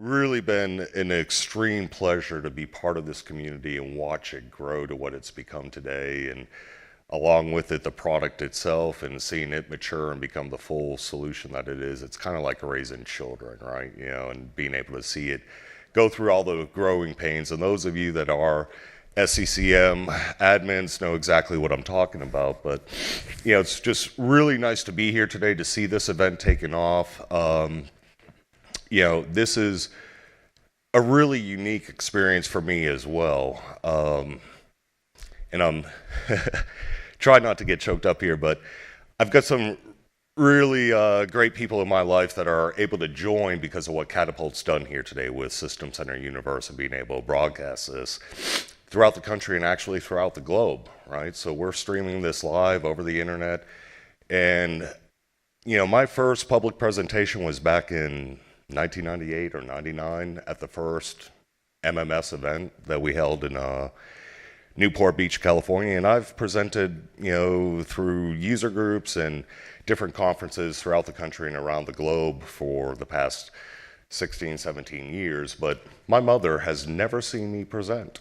really been an extreme pleasure to be part of this community and watch it grow to what it's become today, and along with it, the product itself and seeing it mature and become the full solution that it is. It's kind of like raising children, right? And being able to see it go through all the growing pains. And those of you that are SCCM admins know exactly what I'm talking about. But it's just really nice to be here today to see this event taking off. This is a really unique experience for me as well. And I'm trying not to get choked up here, but I've got some really great people in my life that are able to join because of what Catapult's done here today with System Center Universe and being able to broadcast this throughout the country and actually throughout the globe, right? So we're streaming this live over the internet. And, my first public presentation was back in 1998 or 99 at the first MMS event that we held in Newport Beach, California. And I've presented, through user groups and different conferences throughout the country and around the globe for the past 16, 17 years. But my mother has never seen me present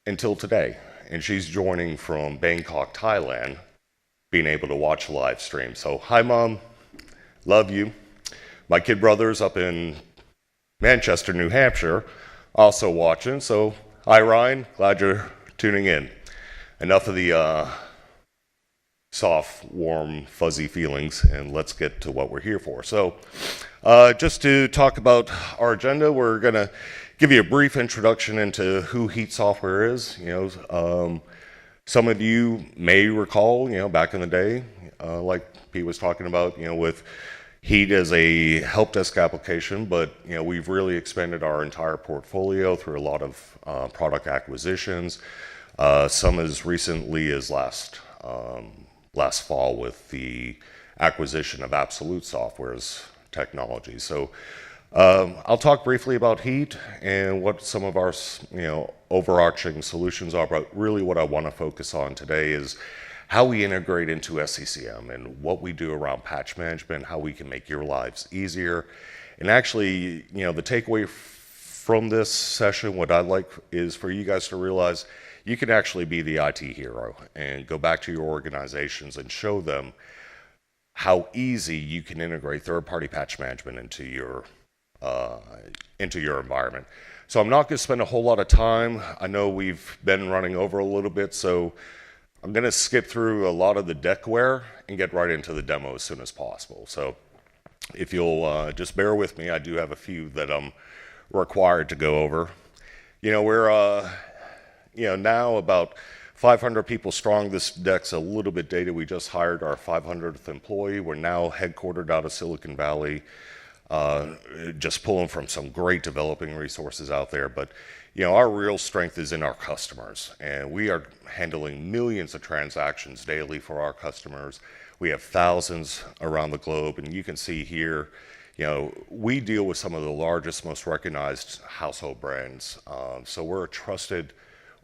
until today. And she's joining from Bangkok, Thailand, being able to watch a live stream. So, hi, Mom. Love you. My kid brother's up in Manchester, New Hampshire, also watching. So, hi, Ryan. Glad you're tuning in. Enough of the soft, warm, fuzzy feelings, and let's get to what we're here for. So, just to talk about our agenda, we're going to give you a brief introduction into who Heat Software is. Some of you may recall, back in the day, like Pete was talking about, with Heat as a help desk application, but we've really expanded our entire portfolio through a lot of product acquisitions. Some as recently as last fall with the acquisition of Absolute Software's technology. So I'll talk briefly about Heat and what some of our overarching solutions are, but really what I want to focus on today is how we integrate into SCCM and what we do around patch management, how we can make your lives easier. And actually, the takeaway from this session, what I'd like is for you guys to realize you can actually be the IT hero and go back to your organizations and show them how easy you can integrate third-party patch management into your environment. So I'm not going to spend a whole lot of time. I know we've been running over a little bit, so I'm going to skip through a lot of the deckware and get right into the demo as soon as possible. So if you'll just bear with me, I do have a few that I'm required to go over. We're now about 500 people strong. This deck's a little bit dated. We just hired our 500th employee. We're now headquartered out of Silicon Valley, just pulling from some great developing resources out there. But our real strength is in our customers, and we are handling millions of transactions daily for our customers. We have thousands around the globe, and you can see here, we deal with some of the largest, most recognized household brands. So we're a trusted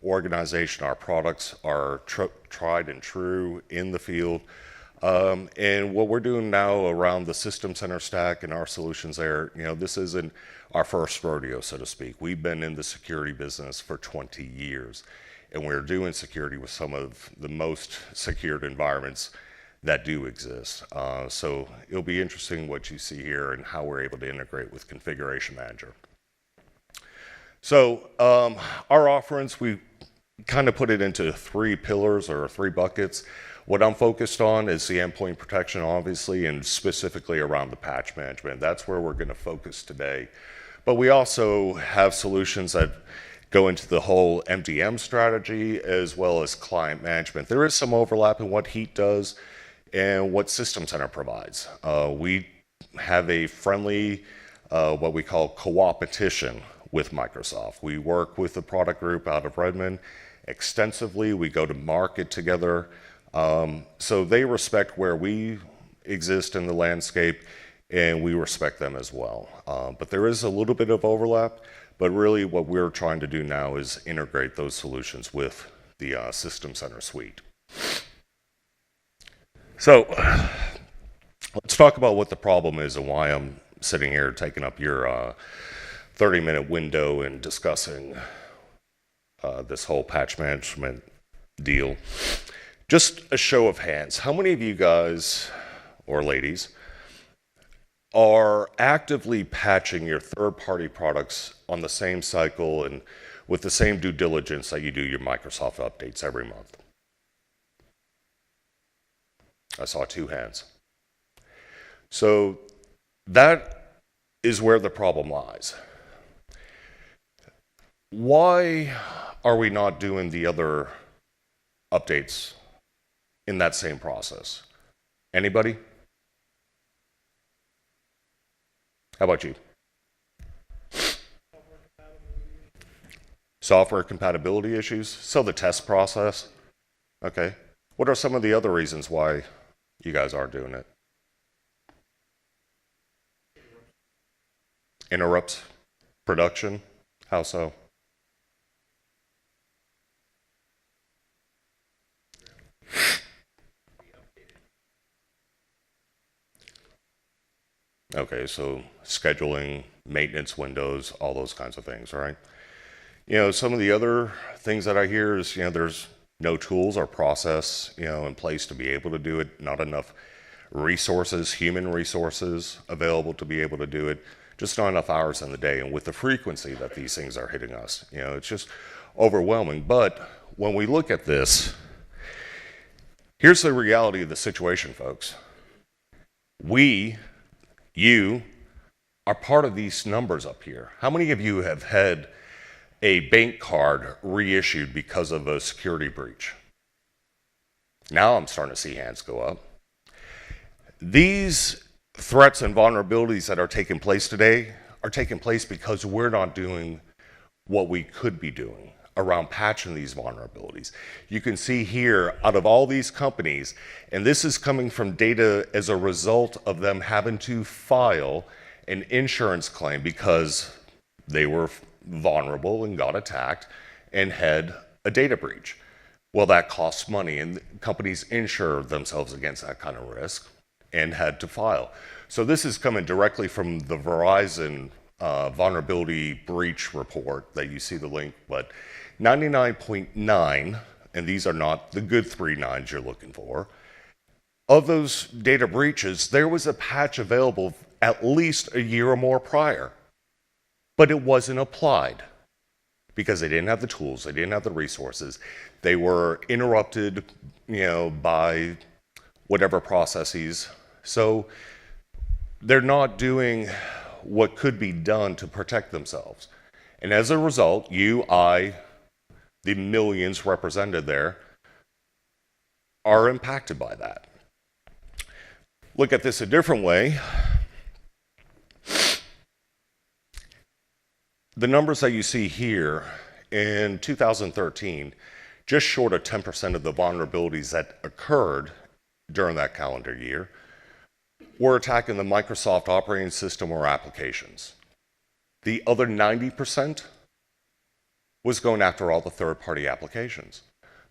organization. Our products are tried and true in the field. And what we're doing now around the System Center stack and our solutions there, this isn't our first rodeo, so to speak. We've been in the security business for 20 years, and we're doing security with some of the most secured environments that do exist. So it'll be interesting what you see here and how we're able to integrate with Configuration Manager. So our offerings, we kind of put it into 3 pillars or 3 buckets. What I'm focused on is the endpoint protection, obviously, and specifically around the patch management. That's where we're going to focus today. But we also have solutions that go into the whole MDM strategy as well as client management. There is some overlap in what Heat does and what System Center provides. We have a friendly, what we call co-opetition with Microsoft. We work with the product group out of Redmond extensively. We go to market together. So they respect where we exist in the landscape, and we respect them as well. But there is a little bit of overlap, but really what we're trying to do now is integrate those solutions with the System Center suite. So let's talk about what the problem is and why I'm sitting here taking up your 30-minute window in discussing this whole patch management deal. Just a show of hands. How many of you guys, or ladies, are actively patching your third-party products on the same cycle and with the same due diligence that you do your Microsoft updates every month? I saw 2 hands. So that is where the problem lies. Why are we not doing the other updates in that same process? Anybody? How about you? Software compatibility issues? So the test process? Okay. What are some of the other reasons why you guys aren't doing it? Interrupts production? How so? Okay, so scheduling, maintenance windows, all those kinds of things, right? Some of the other things that I hear is, there's no tools or process, in place to be able to do it, not enough resources, human resources available to be able to do it, just not enough hours in the day. And with the frequency that these things are hitting us, it's just overwhelming. But when we look at this, here's the reality of the situation, folks. You are part of these numbers up here. How many of you have had a bank card reissued because of a security breach? Now I'm starting to see hands go up. These threats and vulnerabilities that are taking place today are taking place because we're not doing what we could be doing around patching these vulnerabilities. You can see here, out of all these companies, and this is coming from data as a result of them having to file an insurance claim because they were vulnerable and got attacked and had a data breach. Well, that costs money, and companies insure themselves against that kind of risk and had to file. So this is coming directly from the Verizon vulnerability breach report that you see the link, but 99.9, and these are not the good 3 nines you're looking for, of those data breaches, there was a patch available at least a year or more prior, but it wasn't applied because they didn't have the tools, they didn't have the resources, they were interrupted, by whatever processes. So they're not doing what could be done to protect themselves. And as a result, you, I, the millions represented there, are impacted by that. Look at this a different way. The numbers that you see here in 2013, just short of 10% of the vulnerabilities that occurred during that calendar year were attacking the Microsoft operating system or applications. The other 90% was going after all the third-party applications.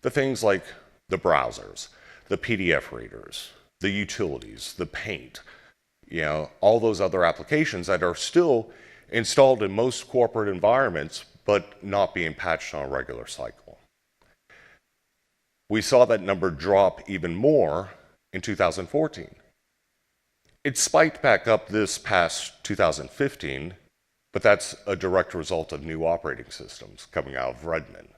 The things like the browsers, the PDF readers, the utilities, the paint, all those other applications that are still installed in most corporate environments, but not being patched on a regular cycle. We saw that number drop even more in 2014. It spiked back up this past 2015, but that's a direct result of new operating systems coming out of Redmond.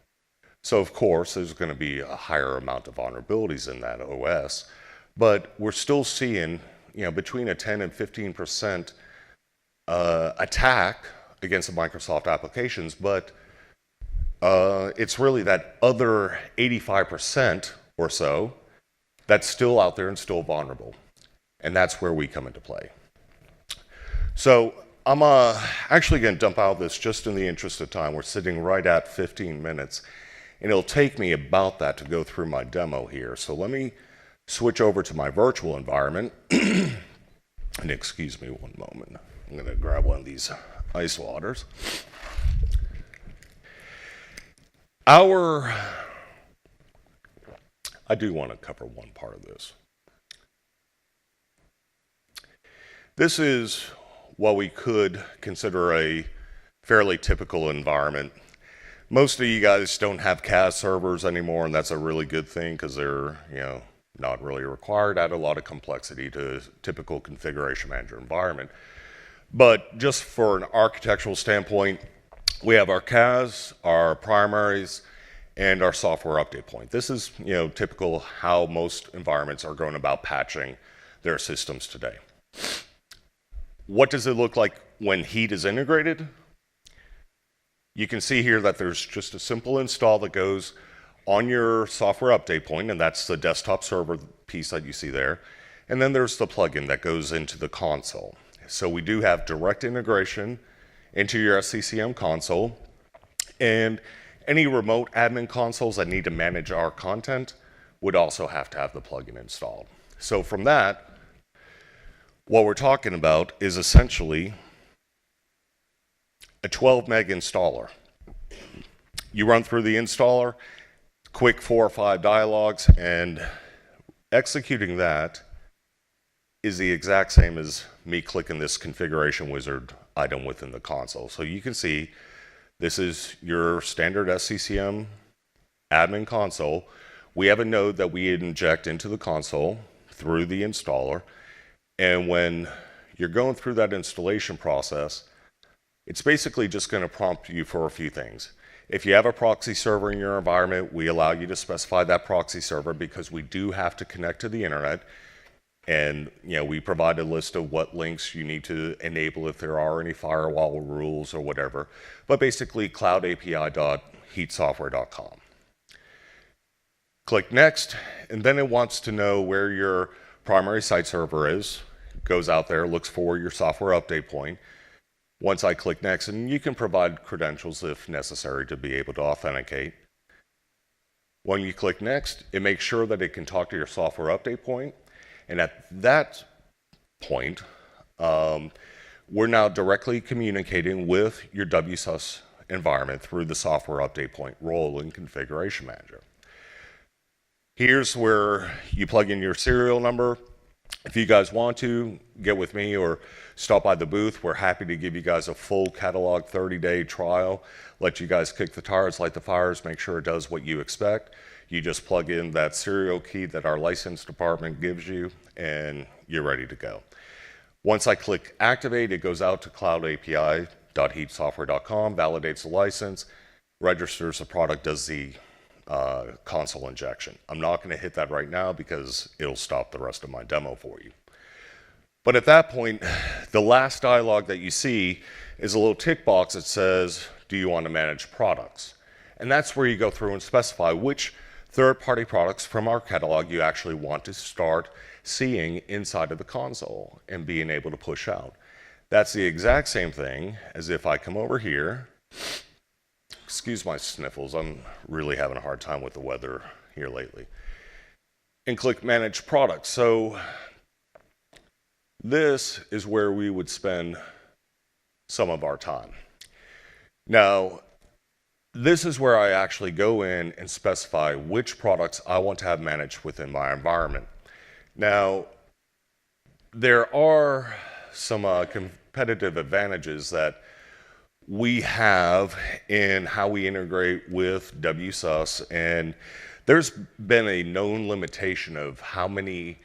So of course, there's going to be a higher amount of vulnerabilities in that OS, but we're still seeing, between a 10 and 15% attack against the Microsoft applications, but it's really that other 85% or so that's still out there and still vulnerable. And that's where we come into play. So I'm actually going to dump out this just in the interest of time. We're sitting right at 15 minutes, and it'll take me about that to go through my demo here. So let me switch over to my virtual environment. And excuse me one moment. I'm going to grab one of these ice waters. I do want to cover one part of this. This is what we could consider a fairly typical environment. Most of you guys don't have CAS servers anymore, and that's a really good thing because they're, not really required, add a lot of complexity to a typical configuration manager environment. But just for an architectural standpoint, we have our CAS, our primaries, and our software update point. This is, typical how most environments are going about patching their systems today. What does it look like when heat is integrated? You can see here that there's just a simple install that goes on your software update point, and that's the desktop server piece that you see there. And then there's the plugin that goes into the console. So we do have direct integration into your SCCM console, and any remote admin consoles that need to manage our content would also have to have the plugin installed. So from that, what we're talking about is essentially a 12 meg installer. You run through the installer, quick 4 or 5 dialogues, and executing that is the exact same as me clicking this configuration wizard item within the console. So you can see this is your standard SCCM admin console. We have a node that we inject into the console through the installer, and when you're going through that installation process, it's basically just going to prompt you for a few things. If you have a proxy server in your environment, we allow you to specify that proxy server because we do have to connect to the internet. And we provide a list of what links you need to enable if there are any firewall rules or whatever. But basically, cloudapi.heatsoftware.com. Click Next, and then it wants to know where your primary site server is. It goes out there, looks for your software update point. Once I click Next, and you can provide credentials if necessary to be able to authenticate. When you click Next, it makes sure that it can talk to your software update point. And at that point, we're now directly communicating with your WSUS environment through the software update point role in Configuration Manager. Here's where you plug in your serial number. If you guys want to, get with me or stop by the booth. We're happy to give you guys a full catalog 30-day trial, let you guys kick the tires, light the fires, make sure it does what you expect. You just plug in that serial key that our license department gives you, and you're ready to go. Once I click Activate, it goes out to cloudapi.heatsoftware.com, validates the license, registers the product, does the console injection. I'm not going to hit that right now because it'll stop the rest of my demo for you. But at that point, the last dialog that you see is a little tick box that says, do you want to manage products? And that's where you go through and specify which third-party products from our catalog you actually want to start seeing inside of the console and being able to push out. That's the exact same thing as if I come over here. Excuse my sniffles, I'm really having a hard time with the weather here lately. And click Manage Products. So this is where we would spend some of our time. Now, this is where I actually go in and specify which products I want to have managed within my environment. Now, there are some competitive advantages that we have in how we integrate with WSUS, and there's been a known limitation of how many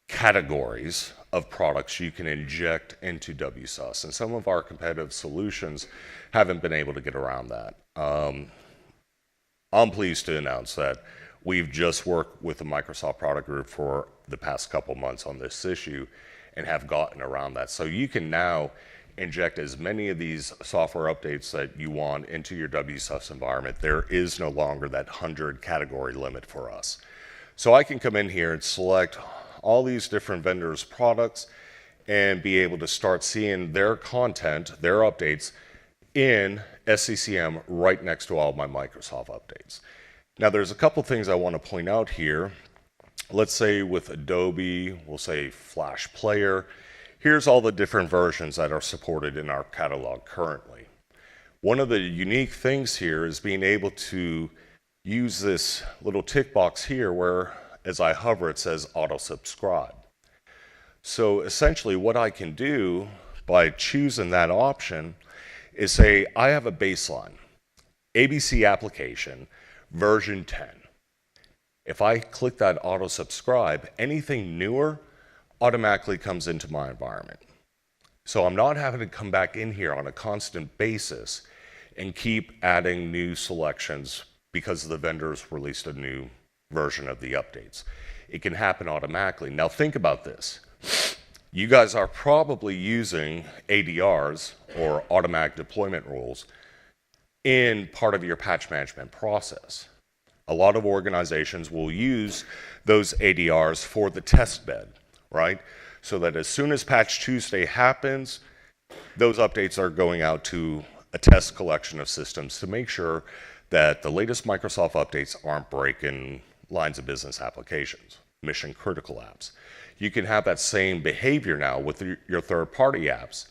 categories of products you can inject into WSUS, and some of our competitive solutions haven't been able to get around that. I'm pleased to announce that we've just worked with the Microsoft product group for the past couple months on this issue and have gotten around that. So you can now inject as many of these software updates that you want into your WSUS environment. There is no longer that 100 category limit for us. So I can come in here and select all these different vendors' products and be able to start seeing their content, their updates in SCCM right next to all my Microsoft updates. Now there's a couple things I want to point out here. Let's say with Adobe, we'll say Flash Player. Here's all the different versions that are supported in our catalog currently. One of the unique things here is being able to use this little tick box here where as I hover it says auto subscribe. So essentially what I can do by choosing that option is say, I have a baseline, ABC application, version 10. If I click that auto subscribe, anything newer automatically comes into my environment. So I'm not having to come back in here on a constant basis and keep adding new selections because the vendors released a new version of the updates. It can happen automatically. Now think about this. You guys are probably using ADRs, or automatic deployment rules, in part of your patch management process. A lot of organizations will use those ADRs for the test bed, right? So that as soon as Patch Tuesday happens, those updates are going out to a test collection of systems to make sure that the latest Microsoft updates aren't breaking lines of business applications, mission critical apps. You can have that same behavior now with your third-party apps.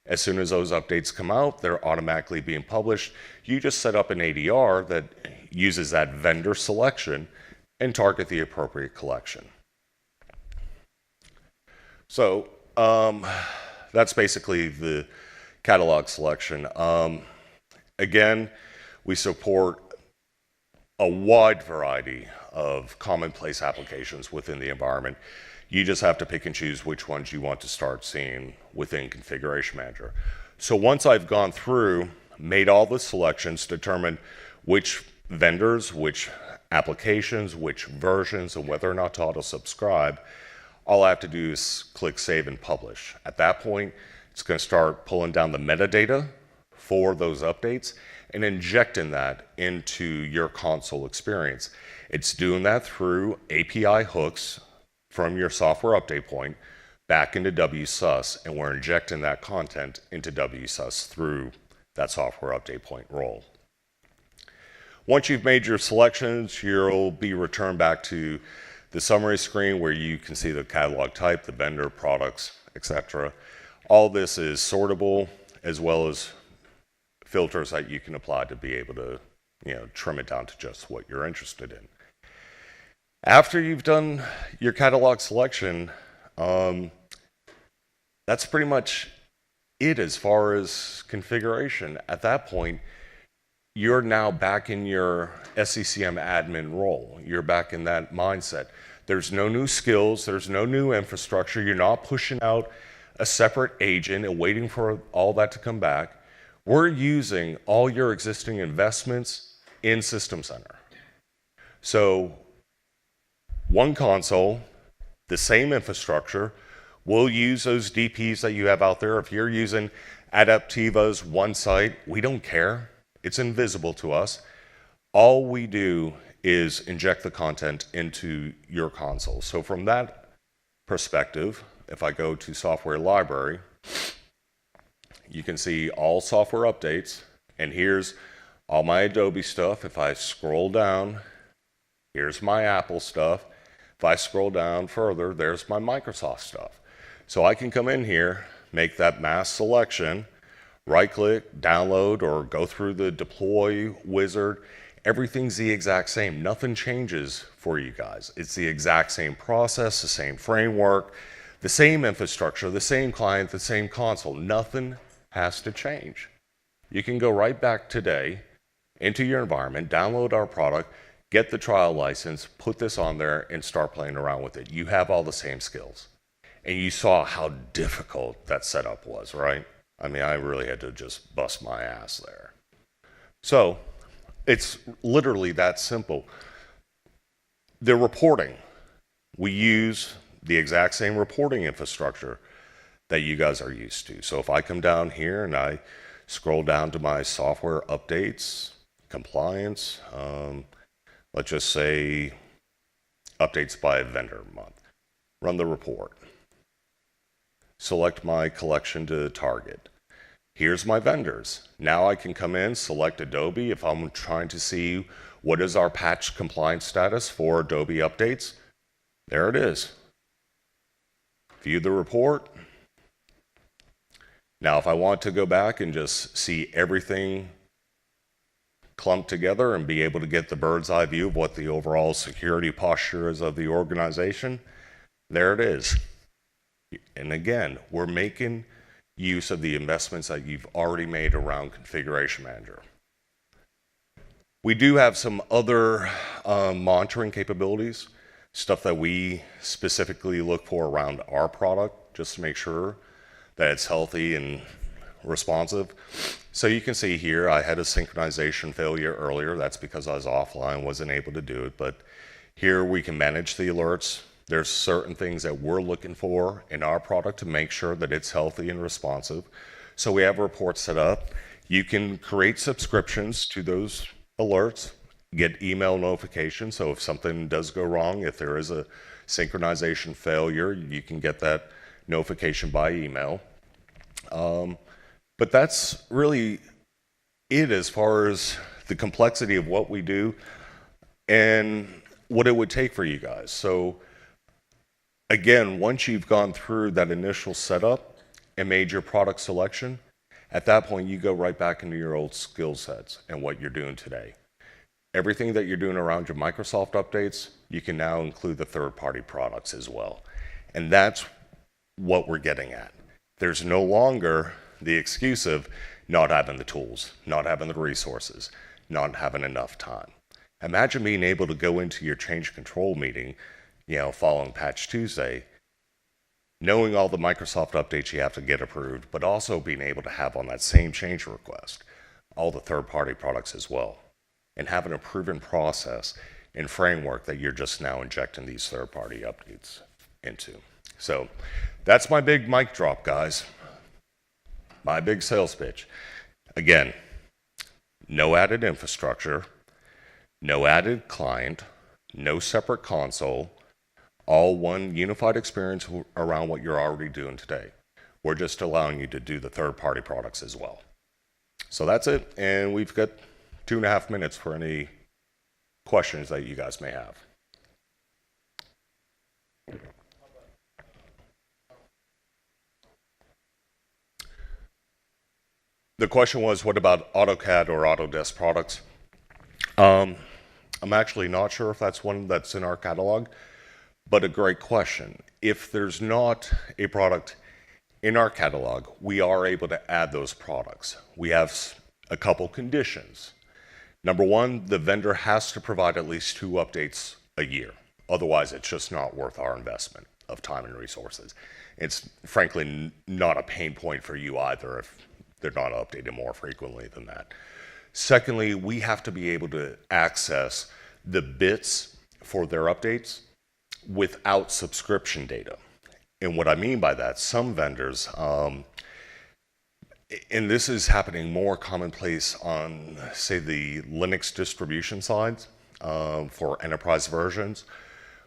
As soon as those updates come out, they're automatically being published. You just set up an ADR that uses that vendor selection and target the appropriate collection. So that's basically the catalog selection. Again, we support a wide variety of commonplace applications within the environment. You just have to pick and choose which ones you want to start seeing within Configuration Manager. So once I've gone through, made all the selections, determined which vendors, which applications, which versions, and whether or not to auto-subscribe, all I have to do is click Save and Publish. At that point, it's going to start pulling down the metadata for those updates and injecting that into your console experience. It's doing that through API hooks from your software update point back into WSUS, and we're injecting that content into WSUS through that software update point role. Once you've made your selections, you'll be returned back to the summary screen where you can see the catalog type, the vendor, products, etc. All this is sortable, as well as filters that you can apply to be able to, trim it down to just what you're interested in. After you've done your catalog selection, that's pretty much it as far as configuration. At that point, you're now back in your SCCM admin role. You're back in that mindset. There's no new skills, there's no new infrastructure. You're not pushing out a separate agent and waiting for all that to come back. We're using all your existing investments in System Center. So one console, the same infrastructure. We'll use those DPs that you have out there. If you're using Adaptiva's one site, we don't care. It's invisible to us. All we do is inject the content into your console. So from that perspective, if I go to Software Library, you can see all software updates, and here's all my Adobe stuff. If I scroll down, here's my Apple stuff. If I scroll down further, there's my Microsoft stuff. So I can come in here, make that mass selection, right-click, download, or go through the deploy wizard. Everything's the exact same. Nothing changes for you guys. It's the exact same process, the same framework, the same infrastructure, the same client, the same console. Nothing has to change. You can go right back today into your environment, download our product, get the trial license, put this on there, and start playing around with it. You have all the same skills. And you saw how difficult that setup was, right? I mean, I really had to just bust my ass there. So it's literally that simple. The reporting, we use the exact same reporting infrastructure that you guys are used to. So if I come down here and I scroll down to my software updates, compliance, let's just say updates by vendor month, run the report. Select my collection to target. Here's my vendors. Now I can come in, select Adobe if I'm trying to see what is our patch compliance status for Adobe updates. There it is. View the report. Now if I want to go back and just see everything clumped together and be able to get the bird's eye view of what the overall security posture is of the organization, there it is. And again, we're making use of the investments that you've already made around Configuration Manager. We do have some other monitoring capabilities, stuff that we specifically look for around our product, just to make sure that it's healthy and responsive. So you can see here, I had a synchronization failure earlier. That's because I was offline, wasn't able to do it. But here we can manage the alerts. There's certain things that we're looking for in our product to make sure that it's healthy and responsive. So we have reports set up. You can create subscriptions to those alerts, get email notifications. So if something does go wrong, if there is a synchronization failure, you can get that notification by email. But that's really it as far as the complexity of what we do and what it would take for you guys. So again, once you've gone through that initial setup and made your product selection, at that point you go right back into your old skill sets and what you're doing today. Everything that you're doing around your Microsoft updates, you can now include the third-party products as well. And that's what we're getting at. There's no longer the excuse of not having the tools, not having the resources, not having enough time. Imagine being able to go into your change control meeting, following Patch Tuesday, knowing all the Microsoft updates you have to get approved, but also being able to have on that same change request all the third-party products as well, and having a proven process and framework that you're just now injecting these third-party updates into. So that's my big mic drop, guys. My big sales pitch. Again, no added infrastructure, no added client, no separate console, all one unified experience around what you're already doing today. We're just allowing you to do the third-party products as well. So that's it, and we've got 2.5 minutes for any questions that you guys may have. The question was, what about AutoCAD or Autodesk products? I'm actually not sure if that's one that's in our catalog, but a great question. If there's not a product in our catalog, we are able to add those products. We have a couple conditions. Number one, the vendor has to provide at least 2 updates a year. Otherwise, it's just not worth our investment of time and resources. It's frankly not a pain point for you either if they're not updated more frequently than that. Secondly, we have to be able to access the bits for their updates without subscription data. And what I mean by that, some vendors, and this is happening more commonplace on, say, the Linux distribution side for enterprise versions,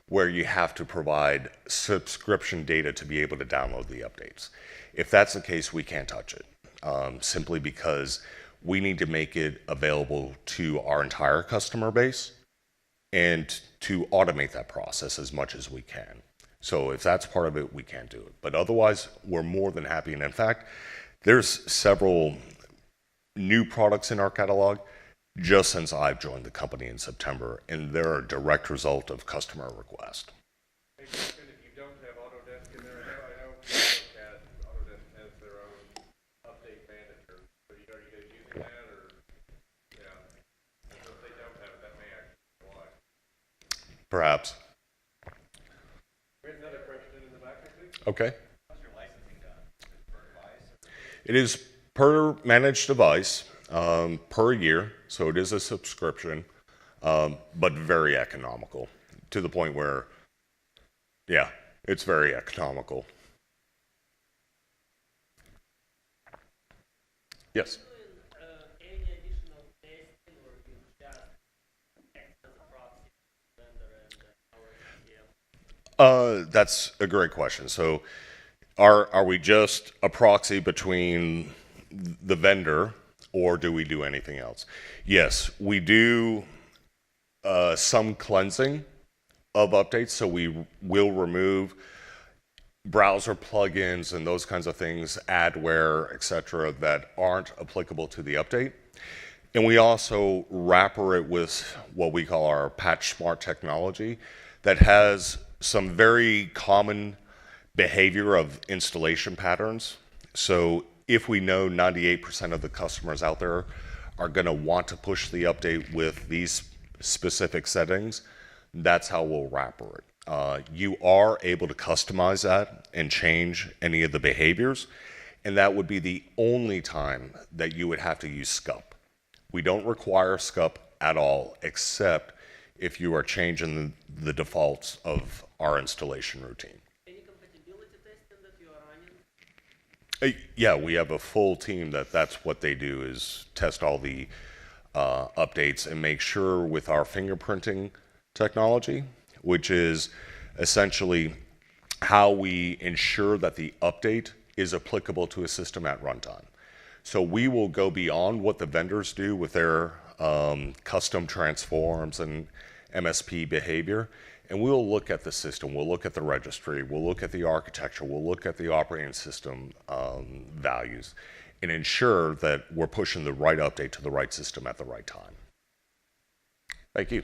where you have to provide subscription data to be able to download the updates. If that's the case, we can't touch it, simply because we need to make it available to our entire customer base and to automate that process as much as we can. So if that's part of it, we can't do it. But otherwise, we're more than happy. And in fact, there's several new products in our catalog just since I've joined the company in September, and they're a direct result of customer request. Hey, if you don't have Autodesk in there, I know Autodesk has their own update manager. So are you guys using that, or so if they don't have it, that may actually be why. Perhaps. We have another question in the back, I think. Okay. How's your licensing done? Is it per device? It is per managed device, per year, so it is a subscription, but very economical, to the point where, yeah, it's very economical. Yes? Any additional testing, or you just act as a proxy vendor and our SCCM? That's a great question. So are we just a proxy between the vendor, or do we do anything else? Yes, we do some cleansing of updates. So we will remove browser plugins and those kinds of things, adware, etc., that aren't applicable to the update. And we also wrapper it with what we call our Patch Smart technology that has some very common behavior of installation patterns. So if we know 98% of the customers out there are going to want to push the update with these specific settings, that's how we'll wrapper it. You are able to customize that and change any of the behaviors, and that would be the only time that you would have to use SCUP. We don't require SCUP at all, except if you are changing the defaults of our installation routine. Any compatibility testing that you are running? Yeah, we have a full team that's what they do is test all the updates and make sure with our fingerprinting technology, which is essentially how we ensure that the update is applicable to a system at runtime. So we will go beyond what the vendors do with their custom transforms and MSP behavior, and we'll look at the system, we'll look at the registry, we'll look at the architecture, we'll look at the operating system values, and ensure that we're pushing the right update to the right system at the right time. Thank you.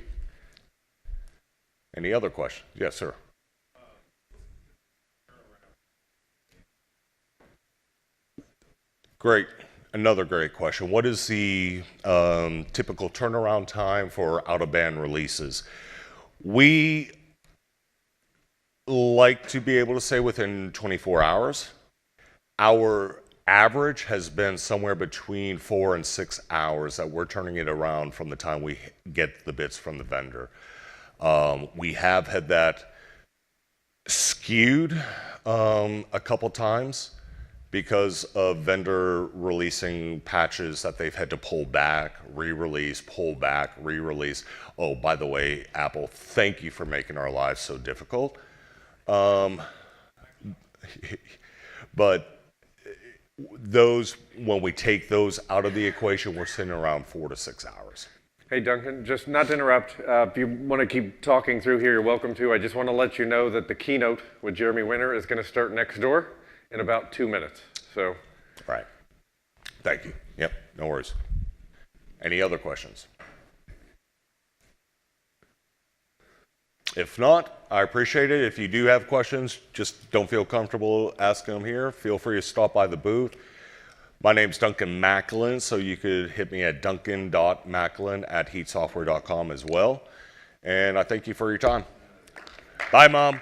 Any other questions? Yes, sir. Great. Another great question. What is the typical turnaround time for out-of-band releases? We like to be able to say within 24 hours. Our average has been somewhere between 4 and 6 hours that we're turning it around from the time we get the bits from the vendor. We have had that skewed a couple times because of vendor releasing patches that they've had to pull back, re-release, pull back, re-release. Oh, by the way, Apple, thank you for making our lives so difficult. But those, when we take those out of the equation, we're sitting around 4 to 6 hours. Hey, Duncan, just not to interrupt, if you want to keep talking through here, you're welcome to. I just want to let you know that the keynote with Jeremy Winter is going to start next door in about 2 minutes. So, Right. Thank you. Yep, no worries. Any other questions? If not, I appreciate it. If you do have questions, just don't feel comfortable asking them here. Feel free to stop by the booth. My name's Duncan Macklin, so you could hit me at duncan.macklin@heatsoftware.com as well. And I thank you for your time. Bye, Mom.